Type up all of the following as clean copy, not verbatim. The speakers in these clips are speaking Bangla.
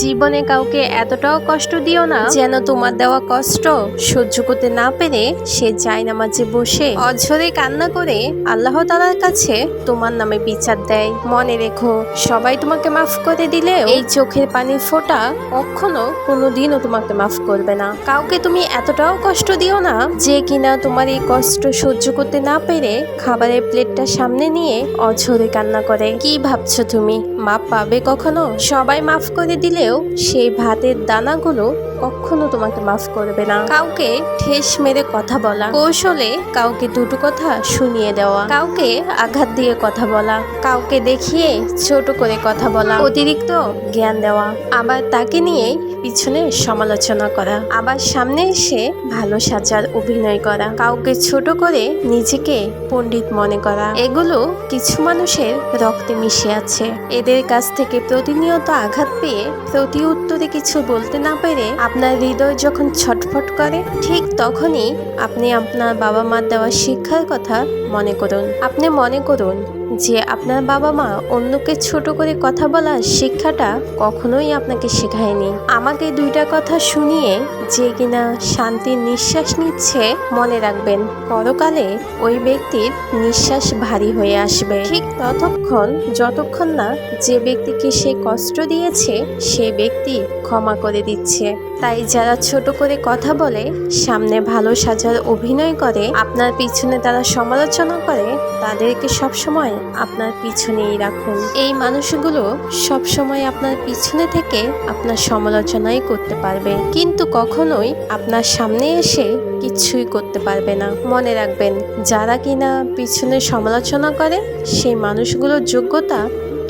জীবনে কাউকে এতটাও কষ্ট দিও না যেন তোমার দেওয়া কষ্ট সহ্য করতে না পেরে সে জায়নামাজে বসে অঝরে কান্না করে আল্লাহ তাআলার কাছে তোমার নামে বিচার দেয়। মনে রেখো, সবাই তোমাকে মাফ করে দিলেও এই চোখের পানির ফোঁটা কখনো কোনোদিনও তোমাকে মাফ করবে না। কাউকে তুমি এতটাও কষ্ট দিও না যে কিনা তোমার এই কষ্ট সহ্য করতে না পেরে খাবারের প্লেটটা সামনে নিয়ে অঝরে কান্না করে। কি ভাবছো তুমি মাপ পাবে কখনো? সবাই মাফ করে দিলেও সেই ভাতের দানাগুলো কখনো তোমাকে মাফ করবে না। কাউকে ঠেস মেরে কথা বলা, কৌশলে কাউকে দুটো কথা শুনিয়ে দেওয়া, কাউকে আঘাত দিয়ে কথা বলা, কাউকে দেখিয়ে ছোট করে কথা বলা, অতিরিক্ত জ্ঞান দেওয়া, আবার তাকে নিয়ে পিছনে সমালোচনা করা, আবার সামনে এসে ভালো সাজার অভিনয় করা, কাউকে ছোট করে নিজেকে পণ্ডিত মনে করা, এগুলো কিছু মানুষের রক্তে মিশে আছে। এদের কাছ থেকে প্রতিনিয়ত আঘাত পেয়ে প্রতি উত্তরে কিছু বলতে না পেরে আপনার হৃদয় যখন ছটফট করে, ঠিক তখনই আপনি আপনার বাবা মার দেওয়া শিক্ষার কথা মনে করুন। আপনি মনে করুন যে আপনার বাবা মা অন্যকে ছোট করে কথা বলার শিক্ষাটা কখনোই আপনাকে শেখায়নি। আমাকে দুইটা কথা শুনিয়ে যে কিনা শান্তির নিঃশ্বাস নিচ্ছে, মনে রাখবেন পরকালে ওই ব্যক্তির নিঃশ্বাস ভারী হয়ে আসবে ঠিক ততক্ষণ যতক্ষণ না যে ব্যক্তিকে সে কষ্ট দিয়েছে সে ব্যক্তি ক্ষমা করে দিচ্ছে। তাই যারা ছোট করে কথা বলে, সামনে ভালো সাজার অভিনয় করে, আপনার পিছনে তারা সমালোচনা করে, তাদেরকে সবসময় আপনার পিছনেই রাখুন। এই মানুষগুলো সবসময় আপনার পিছনে থেকে আপনার সমালোচনাই করতে পারবে, কিন্তু কখনোই আপনার সামনে এসে কিচ্ছুই করতে পারবে না। মনে রাখবেন, যারা কিনা পিছনে সমালোচনা করে সেই মানুষগুলোর যোগ্যতা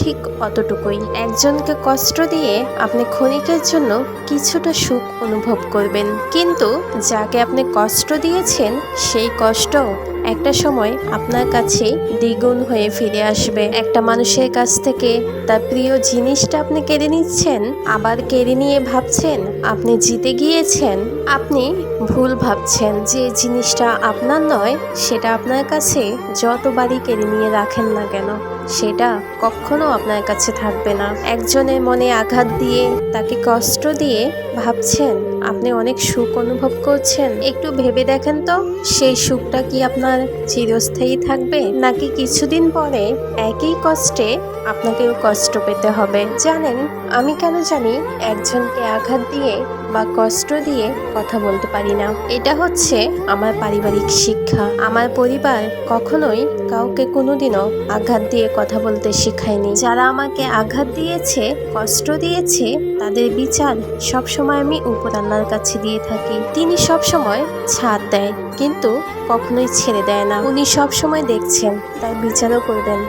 ঠিক অতটুকুই। একজনকে কষ্ট দিয়ে আপনি ক্ষণিকের জন্য কিছুটা সুখ অনুভব করবেন, কিন্তু যাকে আপনি কষ্ট দিয়েছেন সেই কষ্ট একটা সময় আপনার কাছে দ্বিগুণ হয়ে ফিরে আসবে। একটা মানুষের কাছ থেকে তার প্রিয় জিনিসটা আপনি কেড়ে নিচ্ছেন, আবার কেড়ে নিয়ে ভাবছেন আপনি জিতে গিয়েছেন। আপনি ভুল ভাবছেন। যে জিনিসটা আপনার নয় সেটা আপনার কাছে যতবারই কেড়ে নিয়ে রাখেন না কেন সেটা কখনো আপনার কাছে থাকবে না। একজনের মনে আঘাত দিয়ে তাকে কষ্ট দিয়ে ভাবছেন আপনি অনেক সুখ অনুভব করছেন। একটু ভেবে দেখেন তো, সেই সুখটা কি আপনার চিরস্থায়ী থাকবে, নাকি কিছুদিন পরে একই কষ্টে আপনাকেও কষ্ট পেতে হবে? জানেন, আমি কেন জানি একজনকে আঘাত দিয়ে বা কষ্ট দিয়ে কথা বলতে পারি না। এটা হচ্ছে আমার পারিবারিক শিক্ষা। আমার পরিবার কখনোই কাউকে কোনোদিনও আঘাত দিয়ে কথা বলতে শেখায়নি। যারা আমাকে আঘাত দিয়েছে, কষ্ট দিয়েছে, তাদের বিচার সবসময় আমি উপর আল্লাহর কাছে দিয়ে থাকি। তিনি সবসময় ছাড় দেয়, কিন্তু কখনোই ছেড়ে দেয় না। উনি সবসময় দেখছেন, তার বিচারও করবেন।